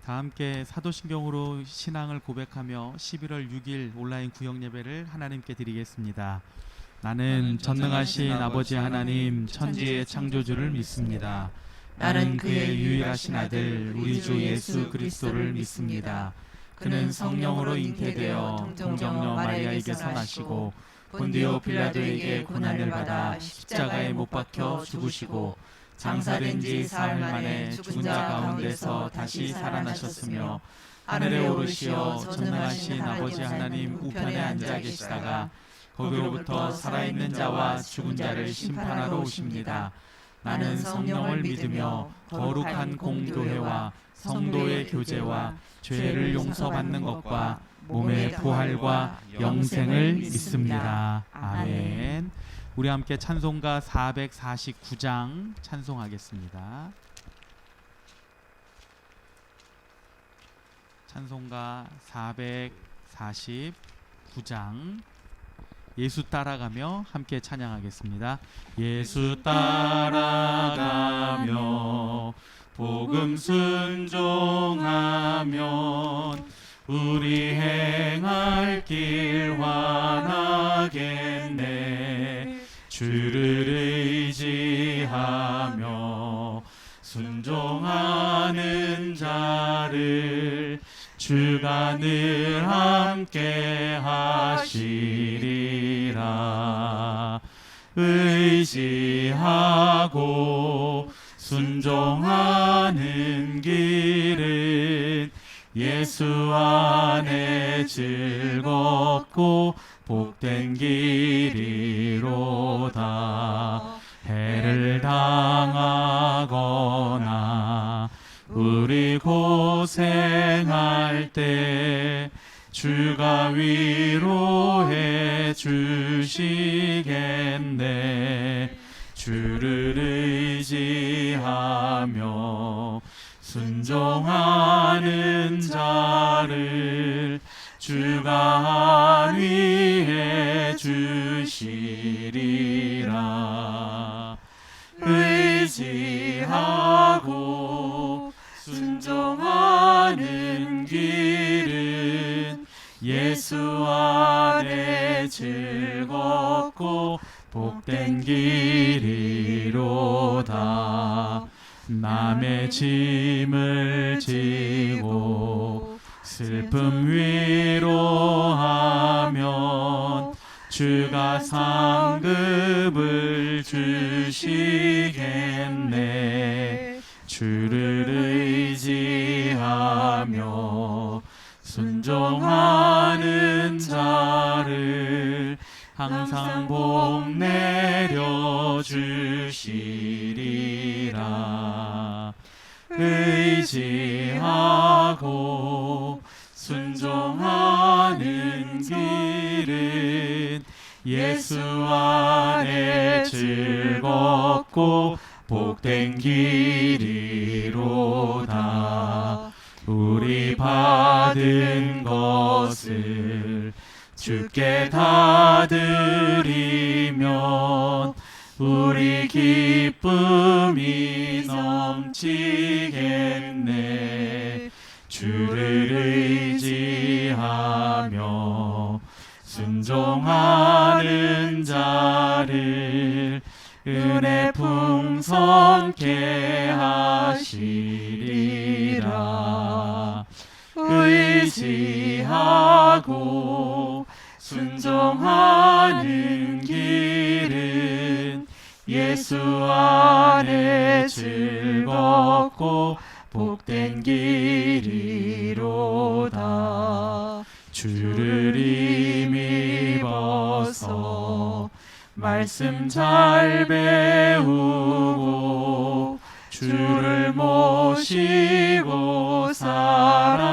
다 함께 사도신경으로 신앙을 고백하며 11월 6일 온라인 구역 예배를 하나님께 드리겠습니다. 나는 전능하신 아버지 하나님 천지의 창조주를 믿습니다. 나는 그의 유일하신 아들 우리 주 예수 그리스도를 믿습니다. 그는 성령으로 잉태되어 동정녀 마리아에게서 나시고 본디오 빌라도에게 고난을 받아 십자가에 못 박혀 죽으시고 장사된 지 사흘 만에 죽은 자 가운데서 다시 살아나셨으며 하늘에 오르시어 전능하신 아버지 하나님 우편에 앉아 계시다가 거기로부터 살아있는 자와 죽은 자를 심판하러 오십니다. 나는 성령을 믿으며 거룩한 공교회와 성도의 교제와 죄를 용서받는 것과 몸의 부활과 영생을 믿습니다. 아멘. 우리 함께 찬송가 449장 찬송하겠습니다. 찬송가 449장 예수 따라가며 함께 찬양하겠습니다. 예수 따라가며 복음 순종하면 우리 행할 길 환하겠네. 주를 의지하며 순종하는 자를 주가 늘 함께 하시리라. 의지하고 순종하는 길은 예수 안에 즐겁고 복된 길이로다. 해를 당하거나 우리 고생할 때 주가 위로해 주시겠네. 주를 의지하며 순종하는 자를 주가 안위해 주시리라. 의지하고 순종하는 길은 예수 안에 즐겁고 복된 길이로다. 남의 짐을 지고 슬픔 위로하면 주가 상급을 주시겠네. 주를 의지하며 순종하는 자를 항상 복 내려 주시리라. 의지하고 순종하는 길은 예수 안에 즐겁고 복된 길이로다. 우리 받은 것을 주께 다 드리면 우리 기쁨이 넘치겠네. 주를 의지하며 순종하는 자를 은혜 풍성케 하시리라. 의지하고 순종하는 길은 예수 안에 즐겁고 복된 길이로다. 주를 힘입어서 말씀 잘 배우고 주를 모시고 살아가세.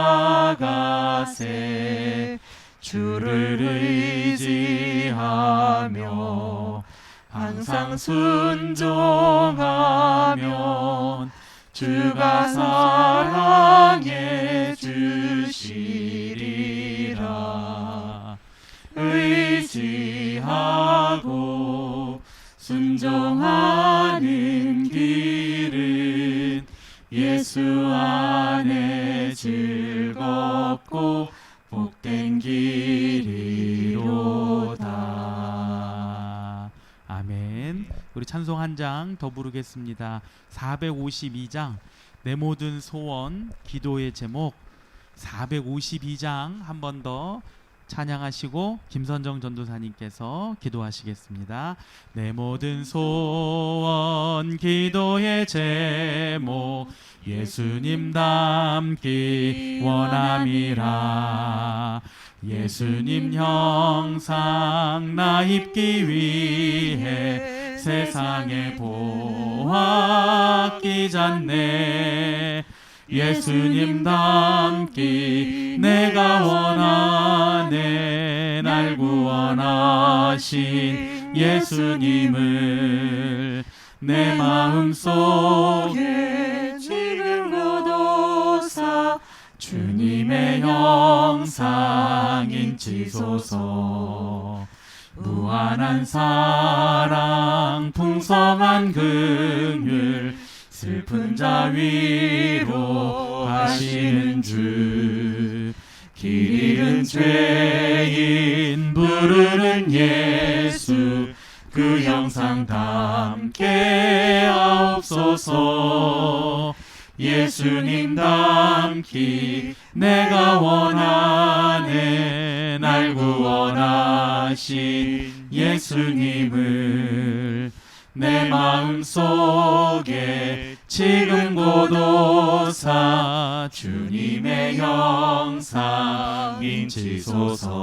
주를 의지하며 항상 순종하면 주가 사랑해 주시리라. 의지하고 순종하는 길은 예수 안에 찬송 한 장 더 부르겠습니다. 452장 내 모든 소원 기도의 제목 452장 한 번 더 찬양하시고 김선정 전도사님께서 기도하시겠습니다. 내 모든 소원 기도의 제목 예수님 닮기 원함이라. 예수님 형상 나 입기 위해 세상에 보았기 전에 예수님 닮기 내가 원하네. 날 구원하신 예수님을 내 마음속에 지금 거둬사 주님의 형상 인치소서. 무한한 사랑 풍성한 긍휼 슬픈 자 위로 하시는 주. 길 잃은 죄인 부르는 예수 그 형상 닮게 하옵소서. 예수님 닮기 내가 원하네. 날 구원하신 예수님을 내 마음속에 지금 고도사 주님의 형상 인치소서.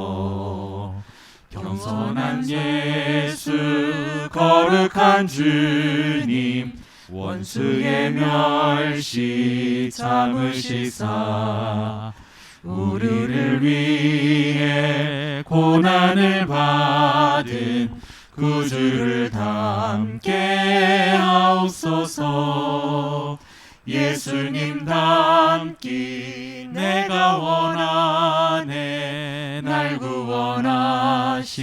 겸손한 예수 거룩한 주님 원수의 멸시 참으시사 우리를 위해 고난을 받은 구주를 닮게 하옵소서. 예수님 닮기 내가 원하네. 날 구원하신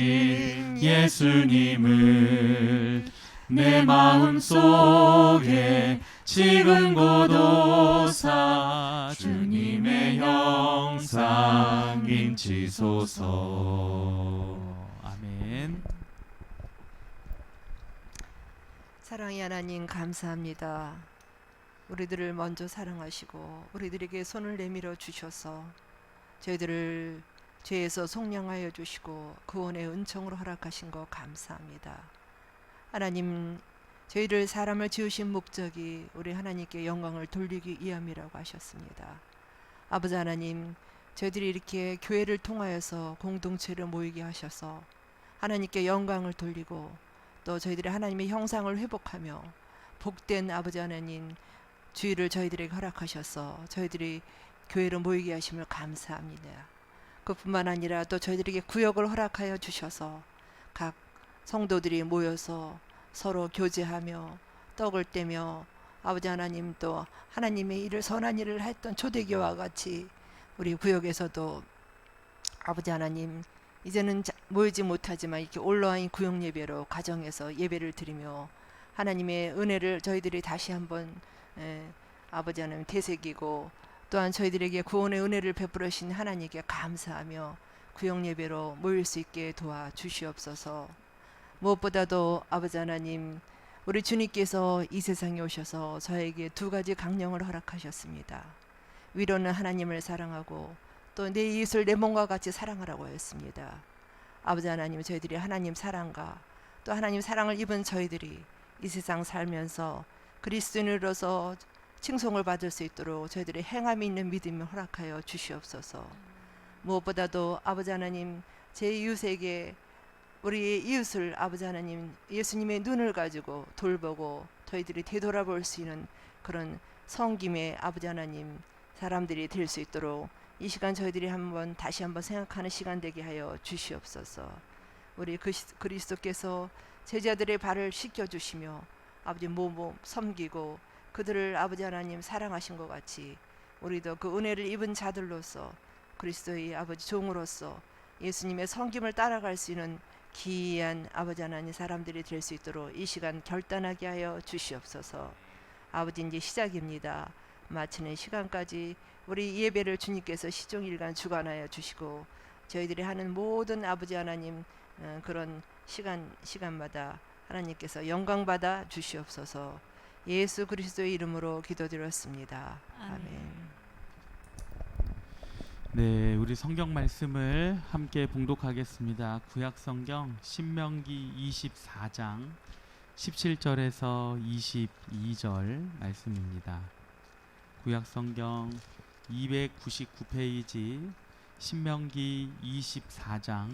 예수님을 내 마음속에 지금 고도사 주님의 형상 인치소서. 아멘. 사랑의 하나님 감사합니다. 우리들을 먼저 사랑하시고 우리들에게 손을 내밀어 주셔서 저희들을 죄에서 속량하여 주시고 구원의 은총으로 허락하신 것 감사합니다. 하나님, 저희를 사람을 지으신 목적이 우리 하나님께 영광을 돌리기 위함이라고 하셨습니다. 아버지 하나님, 저희들이 이렇게 교회를 통하여서 공동체를 모이게 하셔서 하나님께 영광을 돌리고 또 저희들이 하나님의 형상을 회복하며 복된 아버지 하나님 주의를 저희들에게 허락하셔서 저희들이 교회로 모이게 하심을 감사합니다. 그뿐만 아니라 또 저희들에게 구역을 허락하여 주셔서 각 성도들이 모여서 서로 교제하며 떡을 떼며 아버지 하나님 또 하나님의 일을 선한 일을 했던 초대교와 같이 우리 구역에서도 아버지 하나님 이제는 모이지 못하지만 이렇게 온라인 구역 예배로 가정에서 예배를 드리며 하나님의 은혜를 저희들이 다시 한번 아버지 하나님 되새기고 또한 저희들에게 구원의 은혜를 베풀으신 하나님께 감사하며 구역 예배로 모일 수 있게 도와주시옵소서. 무엇보다도 아버지 하나님 우리 주님께서 이 세상에 오셔서 저에게 두 가지 강령을 허락하셨습니다. 위로는 하나님을 사랑하고 또 내 이웃을 내 몸과 같이 사랑하라고 하였습니다. 아버지 하나님, 저희들이 하나님 사랑과 또 하나님 사랑을 입은 저희들이 이 세상 살면서 그리스도인으로서 칭송을 받을 수 있도록 저희들의 행함이 있는 믿음을 허락하여 주시옵소서. 무엇보다도 아버지 하나님, 제 이웃에게 우리의 이웃을 아버지 하나님 예수님의 눈을 가지고 돌보고 저희들이 되돌아볼 수 있는 그런 성김의 아버지 하나님 사람들이 될 수 있도록 이 시간 저희들이 다시 한번 생각하는 시간 되게 하여 주시옵소서. 우리 그리스도께서 제자들의 발을 씻겨주시며 아버지 몸 섬기고 그들을 아버지 하나님 사랑하신 것 같이 우리도 그 은혜를 입은 자들로서 그리스도의 아버지 종으로서 예수님의 성김을 따라갈 수 있는 기이한 아버지 하나님 사람들이 될 수 있도록 이 시간 결단하게 하여 주시옵소서. 아버지, 이제 시작입니다. 마치는 시간까지 우리 예배를 주님께서 시종일관 주관하여 주시고 저희들이 하는 모든 아버지 하나님 그런 시간마다 하나님께서 영광 받아 주시옵소서. 예수 그리스도의 이름으로 기도드렸습니다. 아멘. 네, 우리 성경 말씀을 함께 봉독하겠습니다. 구약 성경 신명기 24장 17절에서 22절 말씀입니다. 구약 성경 299페이지 신명기 24장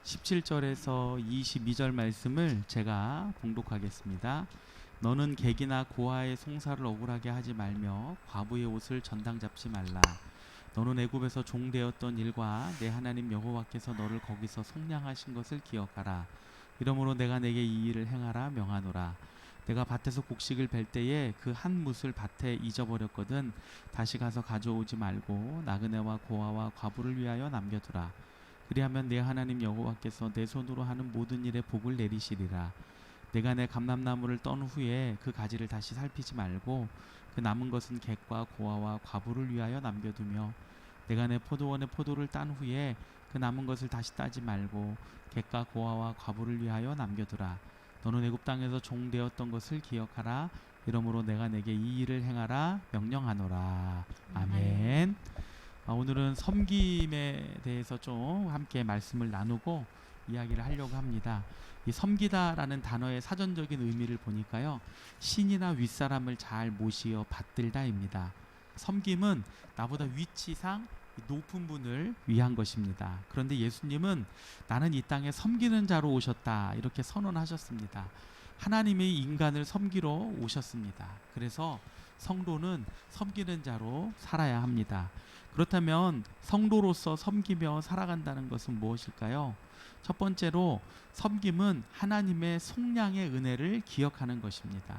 17절에서 22절 말씀을 제가 봉독하겠습니다. 너는 객이나 고아의 송사를 억울하게 하지 말며 과부의 옷을 전당 잡지 말라. 너는 애굽에서 종되었던 일과 내 하나님 여호와께서 너를 거기서 속량하신 것을 기억하라. 이러므로 내가 내게 이 일을 행하라 명하노라. 내가 밭에서 곡식을 벨 때에 그 한 뭇을 밭에 잊어버렸거든 다시 가서 가져오지 말고 나그네와 고아와 과부를 위하여 남겨두라. 그리하면 내 하나님 여호와께서 내 손으로 하는 모든 일에 복을 내리시리라. 내가 내 감람나무를 떤 후에 그 가지를 다시 살피지 말고 그 남은 것은 객과 고아와 과부를 위하여 남겨두며 내가 내 포도원의 포도를 딴 후에 그 남은 것을 다시 따지 말고 객과 고아와 과부를 위하여 남겨두라. 너는 애굽 땅에서 종되었던 것을 기억하라. 이러므로 내가 내게 이 일을 행하라 명령하노라. 아멘. 오늘은 섬김에 대해서 좀 함께 말씀을 나누고 이야기를 하려고 합니다. 이 섬기다라는 단어의 사전적인 의미를 보니까요, 신이나 윗사람을 잘 모시어 받들다입니다. 섬김은 나보다 위치상 높은 분을 위한 것입니다. 그런데 예수님은 나는 이 땅에 섬기는 자로 오셨다 이렇게 선언하셨습니다. 하나님이 인간을 섬기러 오셨습니다. 그래서 성도는 섬기는 자로 살아야 합니다. 그렇다면 성도로서 섬기며 살아간다는 것은 무엇일까요? 첫 번째로 섬김은 하나님의 속량의 은혜를 기억하는 것입니다.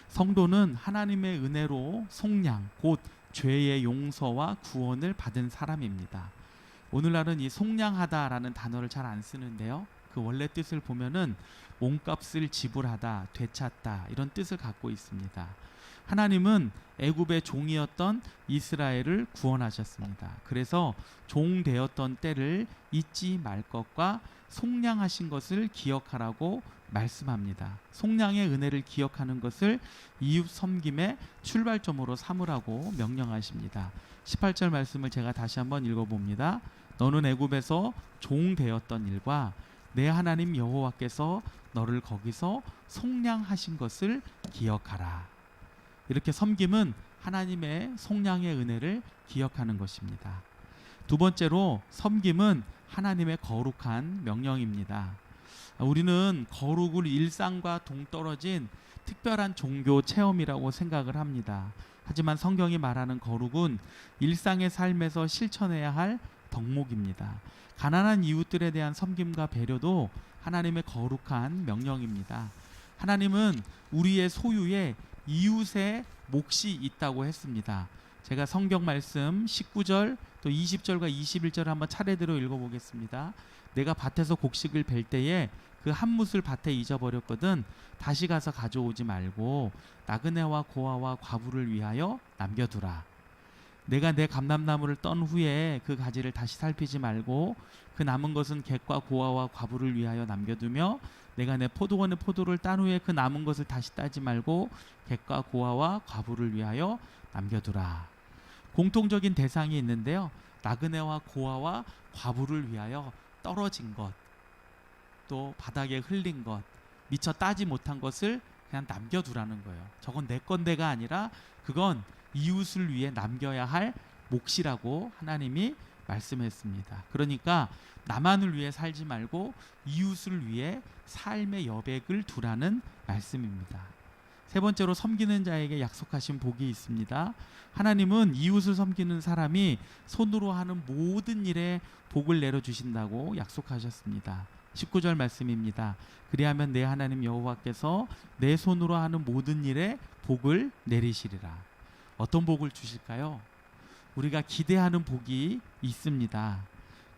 성도는 하나님의 은혜로 속량, 곧 죄의 용서와 구원을 받은 사람입니다. 오늘날은 이 속량하다라는 단어를 잘 안 쓰는데요. 그 원래 뜻을 보면은 몸값을 지불하다, 되찾다 이런 뜻을 갖고 있습니다. 하나님은 애굽의 종이었던 이스라엘을 구원하셨습니다. 그래서 종 되었던 때를 잊지 말 것과 속량하신 것을 기억하라고 말씀합니다. 속량의 은혜를 기억하는 것을 이웃 섬김의 출발점으로 삼으라고 명령하십니다. 18절 말씀을 제가 다시 한번 읽어봅니다. 너는 애굽에서 종 되었던 일과 내 하나님 여호와께서 너를 거기서 속량하신 것을 기억하라. 이렇게 섬김은 하나님의 속량의 은혜를 기억하는 것입니다. 두 번째로 섬김은 하나님의 거룩한 명령입니다. 우리는 거룩을 일상과 동떨어진 특별한 종교 체험이라고 생각을 합니다. 하지만 성경이 말하는 거룩은 일상의 삶에서 실천해야 할 덕목입니다. 가난한 이웃들에 대한 섬김과 배려도 하나님의 거룩한 명령입니다. 하나님은 우리의 소유에 이웃의 몫이 있다고 했습니다. 제가 성경 말씀 19절 또 20절과 21절을 한번 차례대로 읽어보겠습니다. 내가 밭에서 곡식을 벨 때에 그 한 뭇을 밭에 잊어버렸거든 다시 가서 가져오지 말고 나그네와 고아와 과부를 위하여 남겨두라. 내가 내 감람나무를 떤 후에 그 가지를 다시 살피지 말고 그 남은 것은 객과 고아와 과부를 위하여 남겨두며 내가 내 포도원의 포도를 딴 후에 그 남은 것을 다시 따지 말고 객과 고아와 과부를 위하여 남겨두라. 공통적인 대상이 있는데요. 나그네와 고아와 과부를 위하여 떨어진 것, 또 바닥에 흘린 것, 미처 따지 못한 것을 그냥 남겨두라는 거예요. 저건 내 건데가 아니라 그건 이웃을 위해 남겨야 할 몫이라고 하나님이 말씀했습니다. 그러니까 나만을 위해 살지 말고 이웃을 위해 삶의 여백을 두라는 말씀입니다. 세 번째로 섬기는 자에게 약속하신 복이 있습니다. 하나님은 이웃을 섬기는 사람이 손으로 하는 모든 일에 복을 내려주신다고 약속하셨습니다. 19절 말씀입니다. 그리하면 내 하나님 여호와께서 내 손으로 하는 모든 일에 복을 내리시리라. 어떤 복을 주실까요? 우리가 기대하는 복이 있습니다.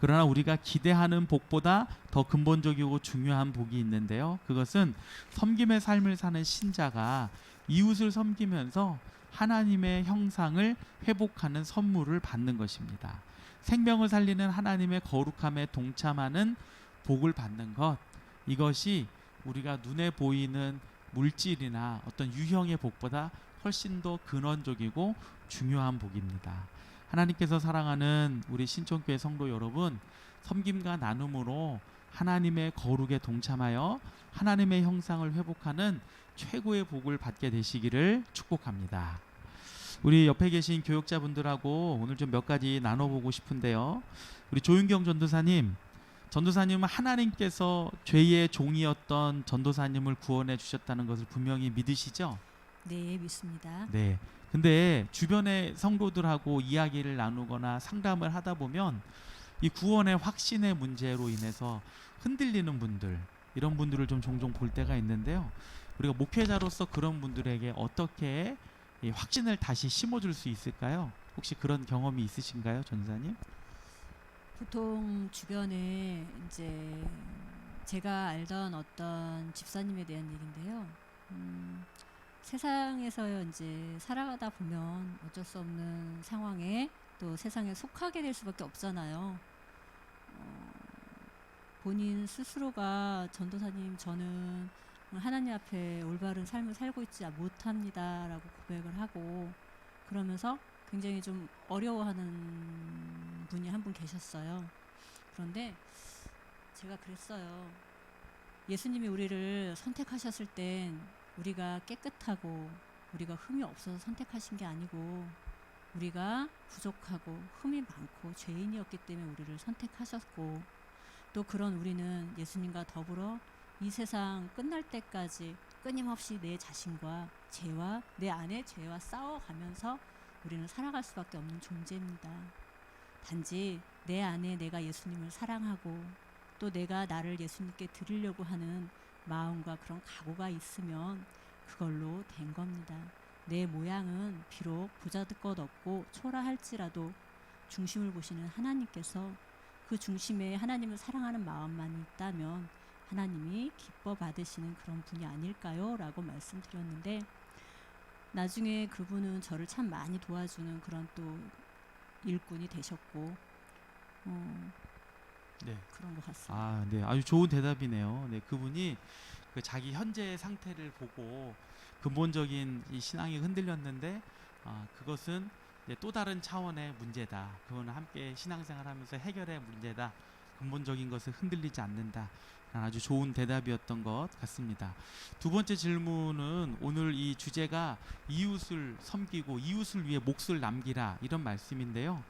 그러나 우리가 기대하는 복보다 더 근본적이고 중요한 복이 있는데요. 그것은 섬김의 삶을 사는 신자가 이웃을 섬기면서 하나님의 형상을 회복하는 선물을 받는 것입니다. 생명을 살리는 하나님의 거룩함에 동참하는 복을 받는 것, 이것이 우리가 눈에 보이는 물질이나 어떤 유형의 복보다 훨씬 더 근원적이고 중요한 복입니다. 하나님께서 사랑하는 우리 신촌교회 성도 여러분, 섬김과 나눔으로 하나님의 거룩에 동참하여 하나님의 형상을 회복하는 최고의 복을 받게 되시기를 축복합니다. 우리 옆에 계신 교육자분들하고 오늘 좀 몇 가지 나눠보고 싶은데요. 우리 조윤경 전도사님은 하나님께서 죄의 종이었던 전도사님을 구원해 주셨다는 것을 분명히 믿으시죠? 네, 믿습니다. 네. 근데 주변의 성도들하고 이야기를 나누거나 상담을 하다 보면 이 구원의 확신의 문제로 인해서 흔들리는 분들, 이런 분들을 좀 종종 볼 때가 있는데요. 우리가 목회자로서 그런 분들에게 어떻게 이 확신을 다시 심어줄 수 있을까요? 혹시 그런 경험이 있으신가요, 전사님? 보통 주변에 이제 제가 알던 어떤 집사님에 대한 얘기인데요. 세상에서 이제 살아가다 보면 어쩔 수 없는 상황에 또 세상에 속하게 될 수밖에 없잖아요. 본인 스스로가 전도사님, 저는 하나님 앞에 올바른 삶을 살고 있지 못합니다 라고 고백을 하고, 그러면서 굉장히 좀 어려워하는 분이 한 분 계셨어요. 그런데 제가 그랬어요. 예수님이 우리를 선택하셨을 땐 우리가 깨끗하고 우리가 흠이 없어서 선택하신 게 아니고, 우리가 부족하고 흠이 많고 죄인이었기 때문에 우리를 선택하셨고, 또 그런 우리는 예수님과 더불어 이 세상 끝날 때까지 끊임없이 내 자신과 죄와 내 안의 죄와 싸워가면서 우리는 살아갈 수밖에 없는 존재입니다. 단지 내 안에 내가 예수님을 사랑하고 또 내가 나를 예수님께 드리려고 하는 마음과 그런 각오가 있으면 그걸로 된 겁니다. 내 모양은 비록 보잘것 없고 초라할지라도 중심을 보시는 하나님께서 그 중심에 하나님을 사랑하는 마음만 있다면 하나님이 기뻐 받으시는 그런 분이 아닐까요? 라고 말씀드렸는데, 나중에 그분은 저를 참 많이 도와주는 그런 또 일꾼이 되셨고, 네. 그런 것 같습니다. 아, 네. 아주 좋은 대답이네요. 네, 그분이 그 자기 현재의 상태를 보고 근본적인 이 신앙이 흔들렸는데, 그것은 이제 또 다른 차원의 문제다. 그거는 함께 신앙생활하면서 해결의 문제다. 근본적인 것을 흔들리지 않는다. 아주 좋은 대답이었던 것 같습니다. 두 번째 질문은 오늘 이 주제가 이웃을 섬기고 이웃을 위해 몫을 남기라, 이런 말씀인데요.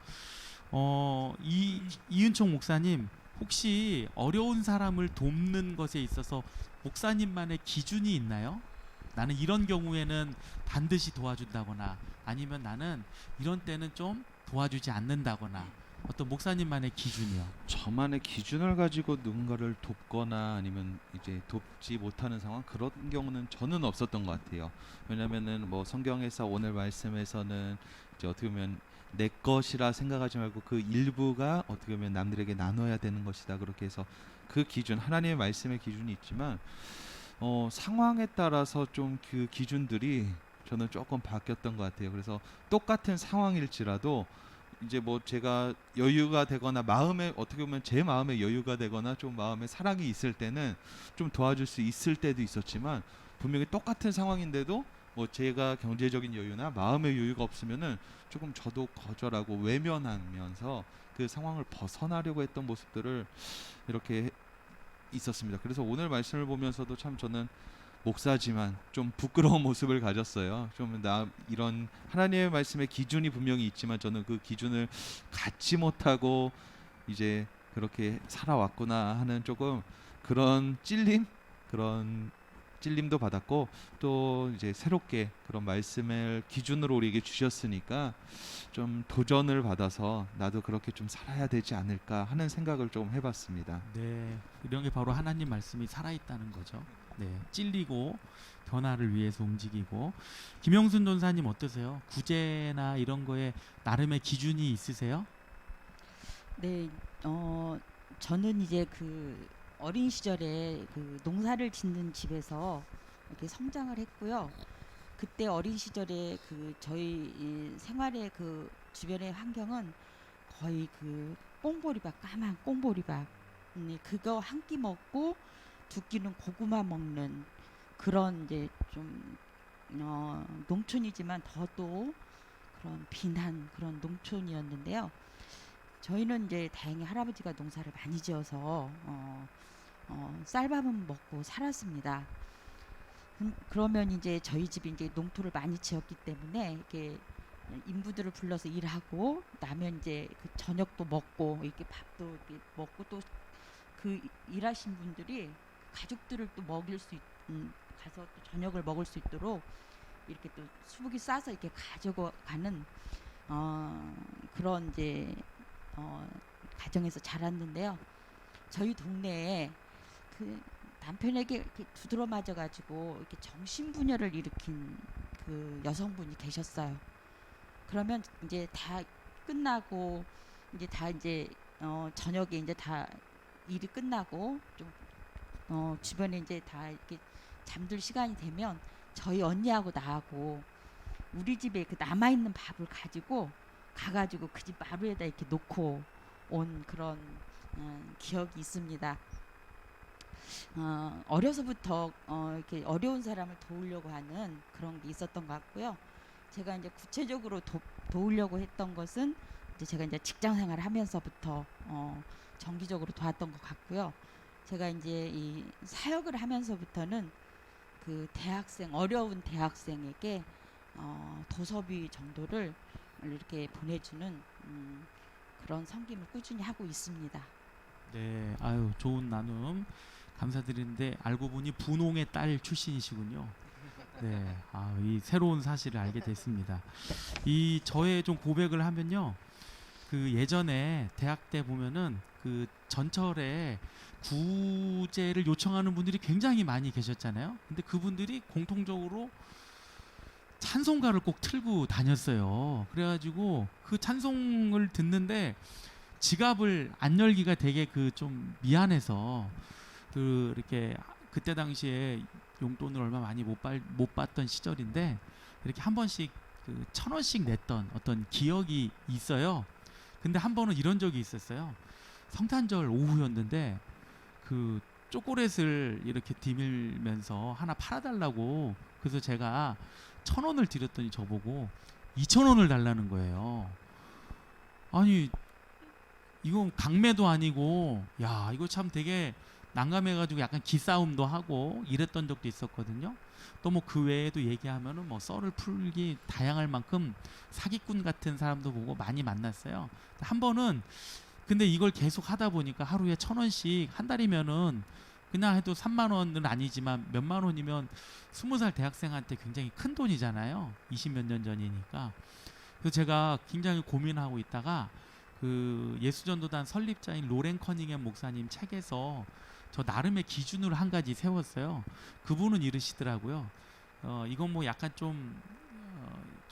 이은총 목사님, 혹시 어려운 사람을 돕는 것에 있어서 목사님만의 기준이 있나요? 나는 이런 경우에는 반드시 도와준다거나, 아니면 나는 이런 때는 좀 도와주지 않는다거나, 어떤 목사님만의 기준이요? 저만의 기준을 가지고 누군가를 돕거나 아니면 이제 돕지 못하는 상황, 그런 경우는 저는 없었던 것 같아요. 왜냐면은 뭐 성경에서 오늘 말씀에서는 이제 어떻게 보면 내 것이라 생각하지 말고 그 일부가 어떻게 보면 남들에게 나눠야 되는 것이다, 그렇게 해서 그 기준, 하나님의 말씀의 기준이 있지만 상황에 따라서 좀 그 기준들이 저는 조금 바뀌었던 것 같아요. 그래서 똑같은 상황일지라도 이제 뭐 제가 여유가 되거나 마음에 어떻게 보면 제 마음에 여유가 되거나 좀 마음에 사랑이 있을 때는 좀 도와줄 수 있을 때도 있었지만, 분명히 똑같은 상황인데도 뭐 제가 경제적인 여유나 마음의 여유가 없으면은 조금 저도 거절하고 외면하면서 그 상황을 벗어나려고 했던 모습들을 이렇게 있었습니다. 그래서 오늘 말씀을 보면서도 참 저는 목사지만 좀 부끄러운 모습을 가졌어요. 좀 나 이런 하나님의 말씀의 기준이 분명히 있지만 저는 그 기준을 갖지 못하고 이제 그렇게 살아왔구나 하는 조금 그런 찔림도 받았고, 또 이제 새롭게 그런 말씀을 기준으로 우리에게 주셨으니까 좀 도전을 받아서 나도 그렇게 좀 살아야 되지 않을까 하는 생각을 좀 해봤습니다. 네, 이런 게 바로 하나님 말씀이 살아있다는 거죠. 네, 찔리고 변화를 위해서 움직이고. 김영순 전사님 어떠세요? 구제나 이런 거에 나름의 기준이 있으세요? 네, 저는 이제 그 어린 시절에 그 농사를 짓는 집에서 이렇게 성장을 했고요. 그때 어린 시절에 그 저희 이 생활의 그 주변의 환경은 거의 그 꽁보리밥, 까만 꽁보리밥, 그거 한 끼 먹고 두 끼는 고구마 먹는 그런 이제 좀 농촌이지만 더도 그런 빈한 그런 농촌이었는데요. 저희는 이제 다행히 할아버지가 농사를 많이 지어서 쌀밥은 먹고 살았습니다. 그러면 이제 저희 집이 이제 농토를 많이 지었기 때문에 이렇게 인부들을 불러서 일하고 나면 이제 그 저녁도 먹고 이렇게 밥도 이렇게 먹고 또 그 일하신 분들이 가족들을 또 먹일 수 가서 또 저녁을 먹을 수 있도록 이렇게 또 수북이 싸서 이렇게 가져가는 그런 이제 가정에서 자랐는데요. 저희 동네에 그 남편에게 이렇게 두드러 맞아가지고 이렇게 정신분열을 일으킨 그 여성분이 계셨어요. 그러면 이제 다 끝나고 이제 다 이제 저녁에 이제 다 일이 끝나고 좀 주변에 이제 다 이렇게 잠들 시간이 되면 저희 언니하고 나하고 우리 집에 그 남아 있는 밥을 가지고 가가지고 그 집 마루에다 이렇게 놓고 온 그런 기억이 있습니다. 어려서부터 이렇게 어려운 사람을 도우려고 하는 그런 게 있었던 것 같고요. 제가 이제 구체적으로 도우려고 했던 것은 이제 제가 이제 직장 생활을 하면서부터 정기적으로 도왔던 것 같고요. 제가 이제 이 사역을 하면서부터는 그 대학생 어려운 대학생에게 도서비 정도를 이렇게 보내주는 그런 섬김을 꾸준히 하고 있습니다. 네, 아유 좋은 나눔 감사드리는데 알고 보니 분홍의 딸 출신이시군요. 네, 이 새로운 사실을 알게 됐습니다. 이 저의 좀 고백을 하면요, 그 예전에 대학 때 보면은 그 전철에 구제를 요청하는 분들이 굉장히 많이 계셨잖아요. 근데 그분들이 공통적으로 찬송가를 꼭 틀고 다녔어요. 그래가지고 그 찬송을 듣는데 지갑을 안 열기가 되게 그 좀 미안해서 그 이렇게 그때 당시에 용돈을 얼마 많이 못 받던 시절인데 이렇게 한 번씩 그 1,000원씩 냈던 어떤 기억이 있어요. 근데 한 번은 이런 적이 있었어요. 성탄절 오후였는데 그 초콜릿을 이렇게 디밀면서 하나 팔아달라고, 그래서 제가 1,000원을 드렸더니 저보고 2,000원을 달라는 거예요. 아니 이건 강매도 아니고, 야 이거 참 되게 난감해가지고 약간 기싸움도 하고 이랬던 적도 있었거든요. 또 뭐 그 외에도 얘기하면은 뭐 썰을 풀기 다양할 만큼 사기꾼 같은 사람도 보고 많이 만났어요. 한 번은 근데 이걸 계속 하다 보니까 하루에 1,000원씩 한 달이면은 그냥 해도 3만 원은 아니지만 몇만 원이면 20살 대학생한테 굉장히 큰 돈이잖아요. 20몇 년 전이니까. 그래서 제가 굉장히 고민하고 있다가 그 예수전도단 설립자인 로렌 커닝햄 목사님 책에서 저 나름의 기준을 한 가지 세웠어요. 그분은 이러시더라고요. 이건 뭐 약간 좀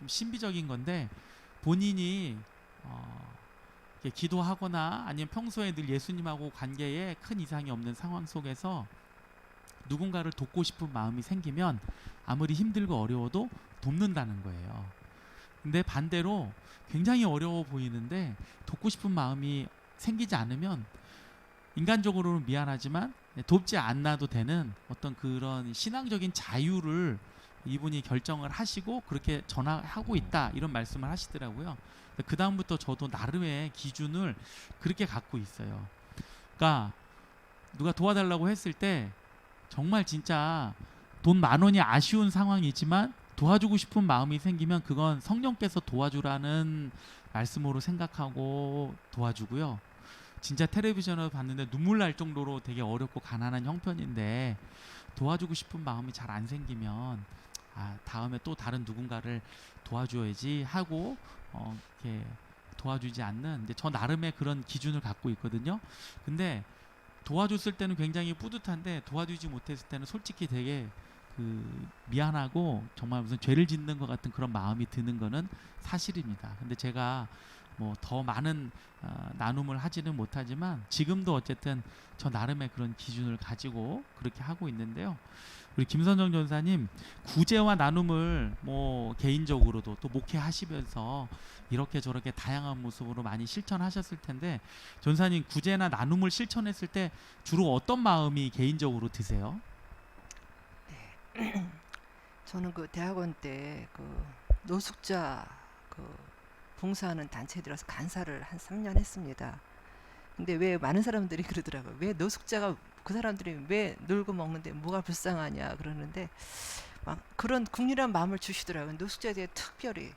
신비적인 건데, 본인이 이렇게 기도하거나 아니면 평소에 늘 예수님하고 관계에 큰 이상이 없는 상황 속에서 누군가를 돕고 싶은 마음이 생기면 아무리 힘들고 어려워도 돕는다는 거예요. 근데 반대로 굉장히 어려워 보이는데 돕고 싶은 마음이 생기지 않으면 인간적으로는 미안하지만 돕지 않아도 되는 어떤 그런 신앙적인 자유를 이분이 결정을 하시고 그렇게 전하고 있다, 이런 말씀을 하시더라고요. 그 다음부터 저도 나름의 기준을 그렇게 갖고 있어요. 그러니까 누가 도와달라고 했을 때 정말 진짜 돈 10,000원이 아쉬운 상황이지만 도와주고 싶은 마음이 생기면 그건 성령께서 도와주라는 말씀으로 생각하고 도와주고요. 진짜 텔레비전을 봤는데 눈물 날 정도로 되게 어렵고 가난한 형편인데 도와주고 싶은 마음이 잘 안 생기면 다음에 또 다른 누군가를 도와줘야지 하고 이렇게 도와주지 않는, 이제 저 나름의 그런 기준을 갖고 있거든요. 근데 도와줬을 때는 굉장히 뿌듯한데 도와주지 못했을 때는 솔직히 되게 그 미안하고 정말 무슨 죄를 짓는 것 같은 그런 마음이 드는 거는 사실입니다. 근데 제가 뭐 더 많은 나눔을 하지는 못하지만 지금도 어쨌든 저 나름의 그런 기준을 가지고 그렇게 하고 있는데요. 우리 김선정 전사님 구제와 나눔을 뭐 개인적으로도 또 목회하시면서 이렇게 저렇게 다양한 모습으로 많이 실천하셨을 텐데 전사님 구제나 나눔을 실천했을 때 주로 어떤 마음이 개인적으로 드세요? 저는 그 대학원 때 그 노숙자 그 봉사하는 단체에 들어서 간사를 한 3년 했습니다. 근데 왜 많은 사람들이 그러더라고요. 왜 노숙자가 그 사람들이 왜 놀고 먹는데 뭐가 불쌍하냐 그러는데 막 그런 국률한 마음을 주시더라고요. 노숙자에 대해 특별히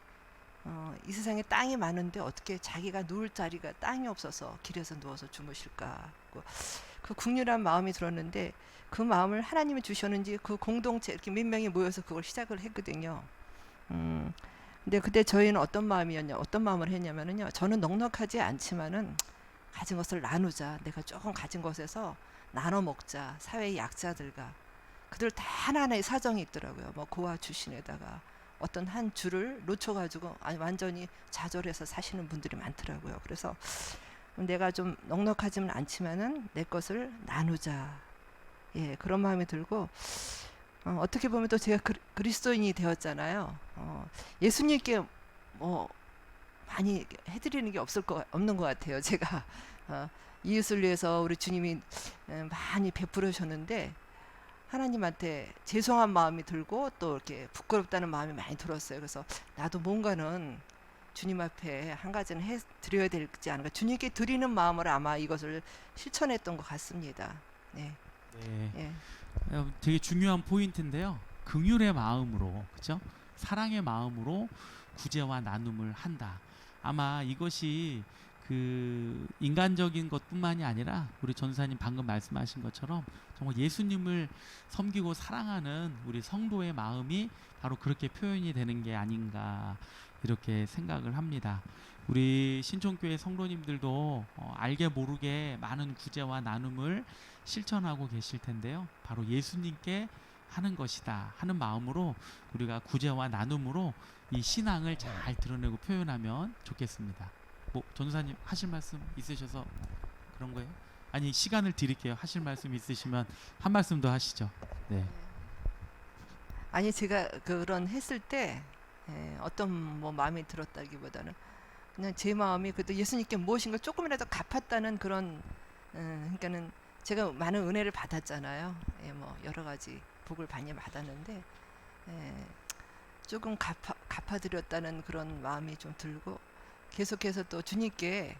이 세상에 땅이 많은데 어떻게 자기가 누울 자리가 땅이 없어서 길에서 누워서 주무실까. 그 국률한 마음이 들었는데 그 마음을 하나님이 주셨는지 그 공동체 이렇게 몇 명이 모여서 그걸 시작을 했거든요. 근데 그때 저희는 어떤 마음을 했냐면은요. 저는 넉넉하지 않지만은 가진 것을 나누자. 내가 조금 가진 것에서 나눠 먹자. 사회의 약자들과 그들 다 하나하나의 사정이 있더라고요. 뭐 고아 출신에다가 어떤 한 줄을 놓쳐가지고 완전히 좌절해서 사시는 분들이 많더라고요. 그래서 내가 좀 넉넉하지는 않지만은 내 것을 나누자. 예, 그런 마음이 들고 어떻게 보면 또 제가 그리스도인이 되었잖아요. 예수님께 뭐 많이 해드리는 게 없는 것 같아요. 제가 이웃을 위해서 우리 주님이 많이 베풀어 주셨는데 하나님한테 죄송한 마음이 들고 또 이렇게 부끄럽다는 마음이 많이 들었어요. 그래서 나도 뭔가는 주님 앞에 한 가지는 해 드려야 되지 않을까. 주님께 드리는 마음으로 아마 이것을 실천했던 것 같습니다. 네. 네. 예. 되게 중요한 포인트인데요. 긍휼의 마음으로, 그렇죠? 사랑의 마음으로 구제와 나눔을 한다. 아마 이것이 그 인간적인 것뿐만이 아니라 우리 전사님 방금 말씀하신 것처럼 정말 예수님을 섬기고 사랑하는 우리 성도의 마음이 바로 그렇게 표현이 되는 게 아닌가 이렇게 생각을 합니다. 우리 신촌교회 성도님들도 알게 모르게 많은 구제와 나눔을 실천하고 계실 텐데요. 바로 예수님께 하는 것이다 하는 마음으로 우리가 구제와 나눔으로 이 신앙을 잘 드러내고 표현하면 좋겠습니다. 뭐 전사님 하실 말씀 있으셔서 그런 거예요? 아니 시간을 드릴게요. 하실 말씀 있으시면 한 말씀 더 하시죠. 네. 아니 제가 그런 했을 때 어떤 뭐 마음이 들었다기보다는 그냥 제 마음이 그래도 예수님께 무엇인가 조금이라도 갚았다는 그런 그러니까는 제가 많은 은혜를 받았잖아요. 예, 뭐 여러 가지 복을 많이 받았는데 조금 갚아드렸다는 그런 마음이 좀 들고 계속해서 또 주님께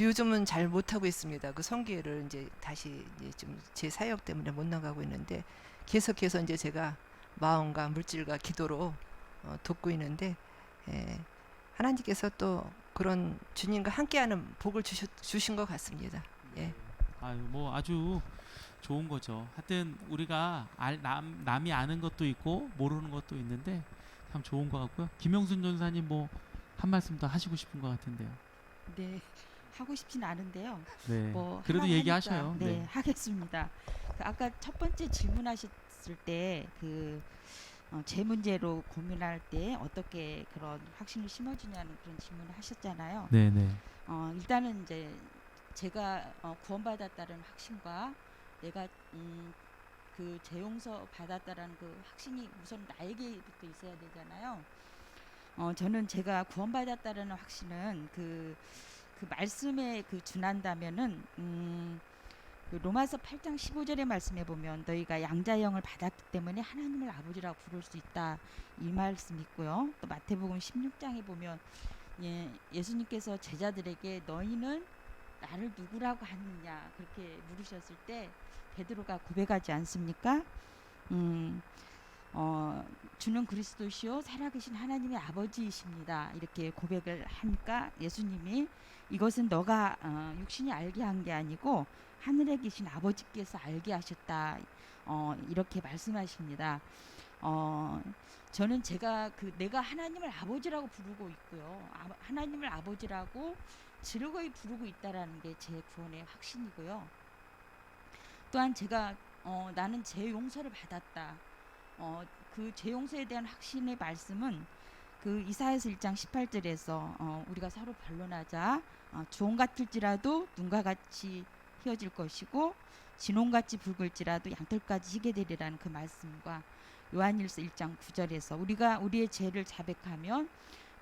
요즘은 잘 못하고 있습니다. 그 성교회를 이제 다시 이제 좀 제 사역 때문에 못 나가고 있는데 계속해서 이제 제가 마음과 물질과 기도로 돕고 있는데 하나님께서 또 그런 주님과 함께하는 복을 주신 것 같습니다. 예. 뭐 아주 좋은 거죠. 하여튼 우리가 남이 아는 것도 있고 모르는 것도 있는데 참 좋은 것 같고요. 김영순 전사님 뭐 한 말씀 더 하시고 싶은 것 같은데요. 네, 하고 싶진 않은데요. 네. 뭐 그래도 하나 얘기하셔요. 하니까, 네, 하겠습니다. 아까 첫 번째 질문하셨을 때 제 문제로 고민할 때 어떻게 그런 확신을 심어주냐는 그런 질문을 하셨잖아요. 네네. 일단은 이제 제가 구원받았다는 확신과 내가 그 재용서 받았다라는 그 확신이 우선 나에게부터 있어야 되잖아요. 저는 제가 구원받았다라는 확신은 그 말씀에 준한다면은 그 로마서 8장 15절의 말씀에 보면 너희가 양자형을 받았기 때문에 하나님을 아버지라고 부를 수 있다 이 말씀이 있고요. 또 마태복음 16장에 보면 예수님께서 제자들에게 너희는 나를 누구라고 하느냐 그렇게 물으셨을 때 베드로가 고백하지 않습니까? 주는 그리스도시요 살아계신 하나님의 아버지이십니다. 이렇게 고백을 하니까 예수님이 이것은 너가 육신이 알게 한 게 아니고 하늘에 계신 아버지께서 알게 하셨다. 이렇게 말씀하십니다. 저는 제가 내가 하나님을 아버지라고 부르고 있고요. 하나님을 아버지라고 즐거이 부르고 있다라는 게 제 구원의 확신이고요. 또한 제가 나는 제 용서를 받았다. 그 제 용서에 대한 확신의 말씀은 그 이사야서 1장 18절에서 우리가 서로 변론하자 주홍 같을지라도 눈과 같이 휘어질 것이고 진홍같이 붉을지라도 양털까지 희게 되리라는 그 말씀과 요한일서 1장 9절에서 우리가 우리의 죄를 자백하면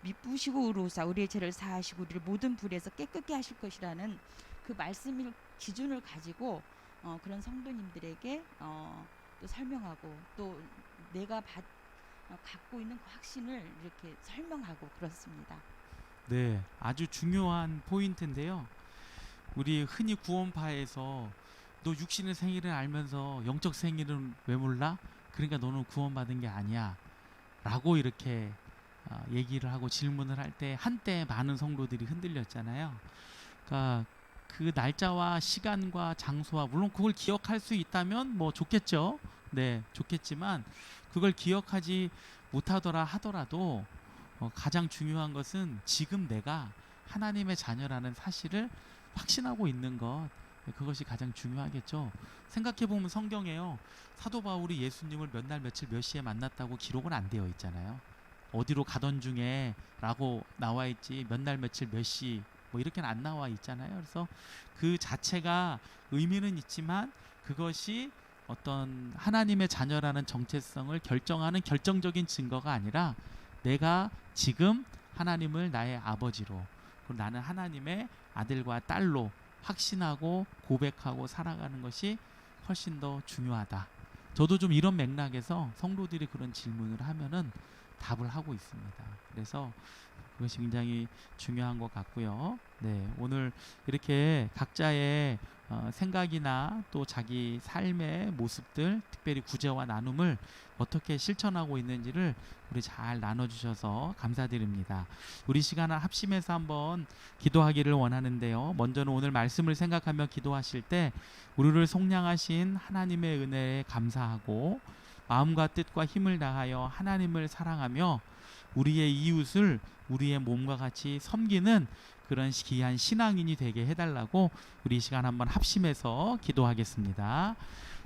미쁘시고 의로우사 우리의 죄를 사하시고 우리를 모든 불에서 깨끗게 하실 것이라는 그 말씀을 기준을 가지고 그런 성도님들에게 또 설명하고 또 내가 갖고 있는 그 확신을 이렇게 설명하고 그렇습니다. 네, 아주 중요한 포인트인데요. 우리 흔히 구원파에서 너 육신의 생일을 알면서 영적 생일은 왜 몰라? 그러니까 너는 구원받은 게 아니야 라고 이렇게 얘기를 하고 질문을 할 때 한때 많은 성도들이 흔들렸잖아요. 그러니까 그 날짜와 시간과 장소와 물론 그걸 기억할 수 있다면 뭐 좋겠죠. 네, 좋겠지만 그걸 기억하지 못하더라 하더라도 가장 중요한 것은 지금 내가 하나님의 자녀라는 사실을 확신하고 있는 것, 그것이 가장 중요하겠죠. 생각해보면 성경에요, 사도 바울이 예수님을 몇 날 며칠 몇 시에 만났다고 기록은 안 되어 있잖아요. 어디로 가던 중에 라고 나와 있지 몇 날 며칠 몇 시 뭐 이렇게는 안 나와 있잖아요. 그래서 그 자체가 의미는 있지만 그것이 어떤 하나님의 자녀라는 정체성을 결정하는 결정적인 증거가 아니라 내가 지금 하나님을 나의 아버지로, 그리고 나는 하나님의 아들과 딸로 확신하고 고백하고 살아가는 것이 훨씬 더 중요하다. 저도 좀 이런 맥락에서 성도들이 그런 질문을 하면은 답을 하고 있습니다. 그래서 그것이 굉장히 중요한 것 같고요. 네, 오늘 이렇게 각자의 생각이나 또 자기 삶의 모습들, 특별히 구제와 나눔을 어떻게 실천하고 있는지를 우리 잘 나눠주셔서 감사드립니다. 우리 시간을 합심해서 한번 기도하기를 원하는데요. 먼저는 오늘 말씀을 생각하며 기도하실 때 우리를 속량하신 하나님의 은혜에 감사하고 마음과 뜻과 힘을 다하여 하나님을 사랑하며 우리의 이웃을 우리의 몸과 같이 섬기는 그런 귀한 신앙인이 되게 해달라고 우리 이 시간 한번 합심해서 기도하겠습니다.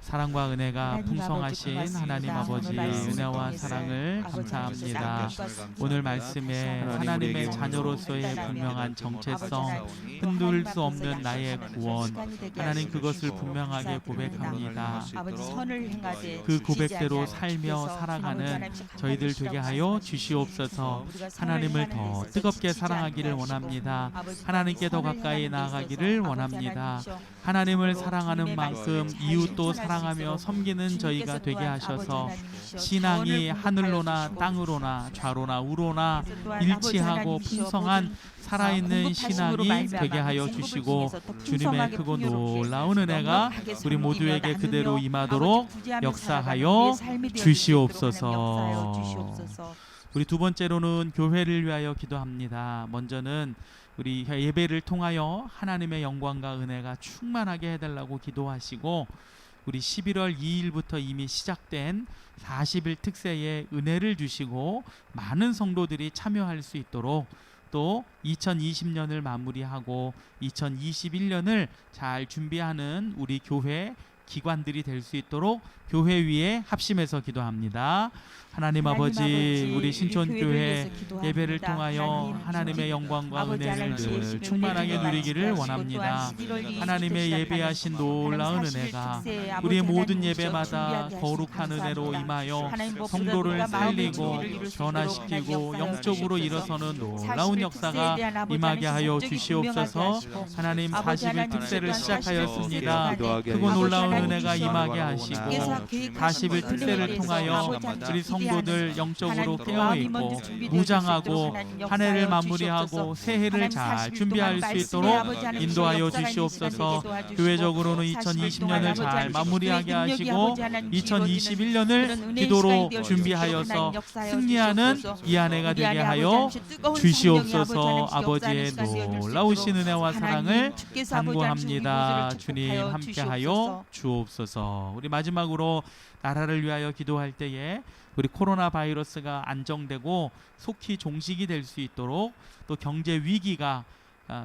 사랑과 은혜가 하나님 풍성하신 아버지, 하나님 고맙습니다. 아버지 오늘 말씀 은혜와 통해서 사랑을 아버지 감사합니다. 감사합니다. 오늘 말씀에 하나님의 자녀로서의 분명한 정체성, 흔들 수 없는 나의 구원, 하나님 그것을 분명하게 고백합니다. 아버지 선을 행하되 그 고백대로 살며 살아가는 저희들 되게 하여 주시옵소서. 하나님을 더 뜨겁게 사랑하기를 원합니다. 하나님께 더 가까이 나아가기를 원합니다. 하나님을 사랑하는 만큼 이웃도 사랑하며 섬기는 저희가 되게 하셔서 신앙이 하늘로나 땅으로나 좌로나 우로나 일치하고 풍성한 살아있는 신앙이 되게 하여 주시고 주님의 크고 놀라운 은혜가 우리 모두에게 그대로 임하도록 역사하여 주시옵소서. 우리 두 번째로는 교회를 위하여 기도합니다. 먼저는 우리 예배를 통하여 하나님의 영광과 은혜가 충만하게 해달라고 기도하시고 우리 11월 2일부터 이미 시작된 40일 특세에 은혜를 주시고 많은 성도들이 참여할 수 있도록 또 2020년을 마무리하고 2021년을 잘 준비하는 우리 교회 기관들이 될 수 있도록 교회 위에 합심해서 기도합니다. 하나님 아버지, 우리 신촌교회 예배를 통하여 하나님의 영광과 은혜를 늘 충만하게 누리기를 원합니다. 하나님의 예배하신 놀라운 은혜가 우리의 모든 예배마다 거룩한 은혜로 임하여 성도를 살리고 변화시키고 영적으로 일어서는 놀라운 역사가 임하게 하여 주시옵소서. 하나님 40일 특세를 시작하였습니다. 크고 놀라운 은혜가 임하게 하시고 40일 특세를 통하여 우리 성도들 영적으로 깨어있고 무장하고 한 해를 마무리하고 새해를 잘 준비할 수 있도록 인도하여 주시옵소서. 교회적으로는 2020년을 잘 마무리하게 하시고 2021년을 기도로 준비하여서 승리하는 이 한 해가 되게 하여 주시옵소서. 아버지의 놀라우신 은혜와 사랑을 간구합니다. 주님 함께하여 주옵소서. 우리 마지막으로 나라를 위하여 기도할 때에 우리 코로나 바이러스가 안정되고 속히 종식이 될 수 있도록 또 경제 위기가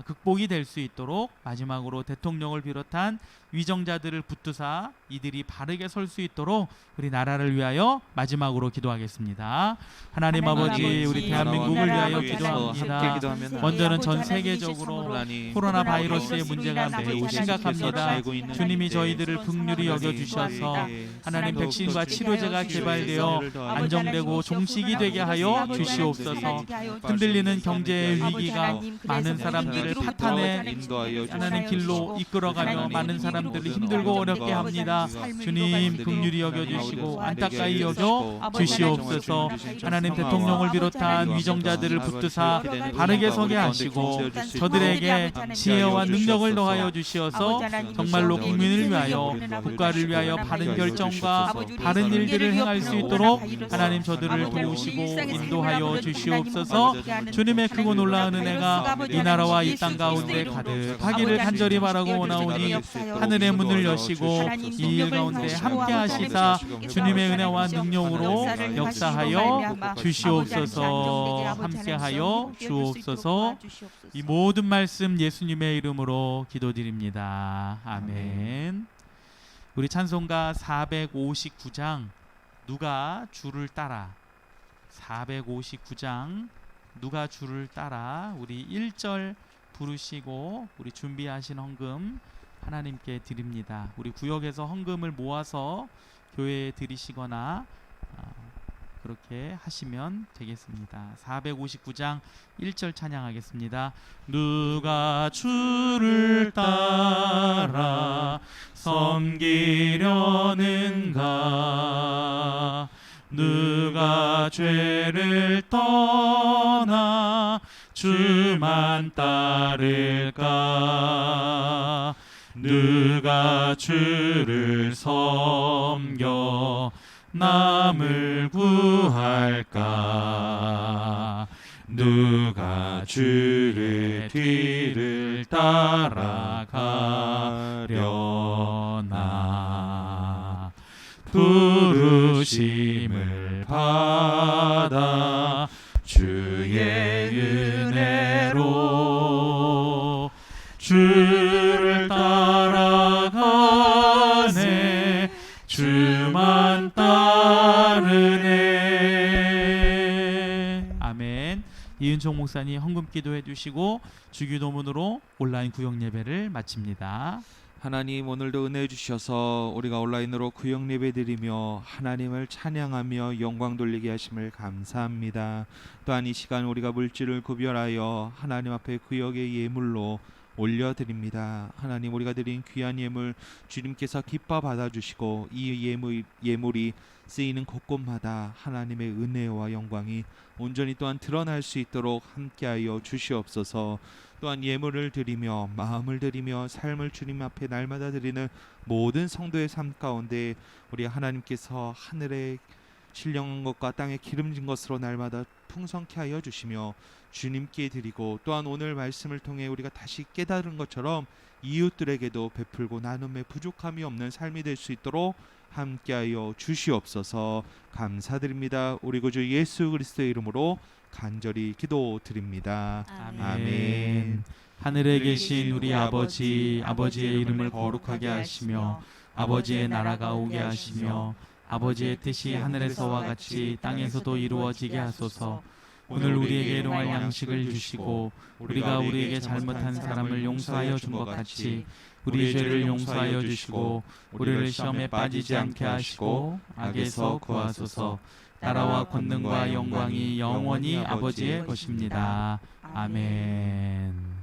극복이 될 수 있도록 마지막으로 대통령을 비롯한 위정자들을 붙드사 이들이 바르게 설 수 있도록 우리 나라를 위하여 마지막으로 기도하겠습니다. 하나님 아버지, 우리 대한민국을 위하여 기도합니다. 먼저는 전 세계적으로 코로나 바이러스의 문제가 매우 심각합니다. 주님이 저희들을 긍휼히 여겨주셔서 하나님 백신과 치료제가 개발되어 안정되고 종식이 되게 하여 주시옵소서. 흔들리는 경제의 위기가 많은 사람들을 파탄에 하나님 길로 이끌어가며 많은 사람들을 힘들고 어렵게 합니다. 주님 긍휼히 여겨주시고 안타까이 여겨 주시옵소서. 하나님 대통령을 비롯한 위정자들을 붙드사 바르게 서게 하시고 저들에게 지혜와 능력을 더하여 주시어서 정말로 국민을 위하여 국가를 위하여 바른 결정과 바른 일들을 행할 수 있도록 하나님 저들을 도우시고 인도하여 주시옵소서. 주님의 크고 놀라운 은혜가 이 나라와 이 땅 가운데 가득하기를 간절히 바라고 원하오니 하늘의 문을 여시고 이 일 가운데 함께 하시사 주님의 은혜와 능력으로 역사하여 주시옵소서. 함께하여 주옵소서. 이 모든 말씀 예수님의 이름으로 기도드립니다. 아멘. 우리 찬송가 459장 누가 주를 따라, 459장 누가 주를 따라, 우리 1절 부르시고 우리 준비하신 헌금 하나님께 드립니다. 우리 구역에서 헌금을 모아서 교회에 드리시거나 그렇게 하시면 되겠습니다. 459장 1절 찬양하겠습니다. 누가 주를 따라 섬기려는가, 누가 죄를 떠나 주만 따를까, 누가 주를 섬겨 남을 구할까, 누가 주의 뒤를 따라가려나. 부르심을 받아 주의 은혜로 주를 따라가네, 주만 따르네. 아멘. 이은총 목사님 헌금 기도해 주시고 주기도문으로 온라인 구역 예배를 마칩니다. 하나님, 오늘도 은혜 주셔서 우리가 온라인으로 구역 예배 드리며 하나님을 찬양하며 영광 돌리게 하심을 감사합니다. 또한 이 시간 우리가 물질을 구별하여 하나님 앞에 구역의 예물로 올려드립니다. 하나님, 우리가 드린 귀한 예물 주님께서 기뻐 받아주시고 이 예물이 쓰이는 곳곳마다 하나님의 은혜와 영광이 온전히 또한 드러날 수 있도록 함께하여 주시옵소서. 또한 예물을 드리며 마음을 드리며 삶을 주님 앞에 날마다 드리는 모든 성도의 삶 가운데 우리 하나님께서 하늘에 신령한 것과 땅에 기름진 것으로 날마다 풍성케 하여 주시며 주님께 드리고, 또한 오늘 말씀을 통해 우리가 다시 깨달은 것처럼 이웃들에게도 베풀고 나눔에 부족함이 없는 삶이 될 수 있도록 함께하여 주시옵소서. 감사드립니다. 우리 구주 예수 그리스도의 이름으로 간절히 기도드립니다. 아멘. 하늘에 계신 우리 아버지, 아버지의 이름을 거룩하게 하시며 아버지의 나라가 오게 하시며 아버지의 뜻이 하늘에서와 같이 땅에서도 이루어지게 하소서. 오늘 우리에게 일용할 양식을 주시고 우리가 우리에게 잘못한 사람을 용서하여 준 것 같이 우리의 죄를 용서하여 주시고 우리를 시험에 빠지지 않게 하시고 악에서 구하소서. 나라와 권능과 영광이 영원히 아버지의 것입니다. 아멘.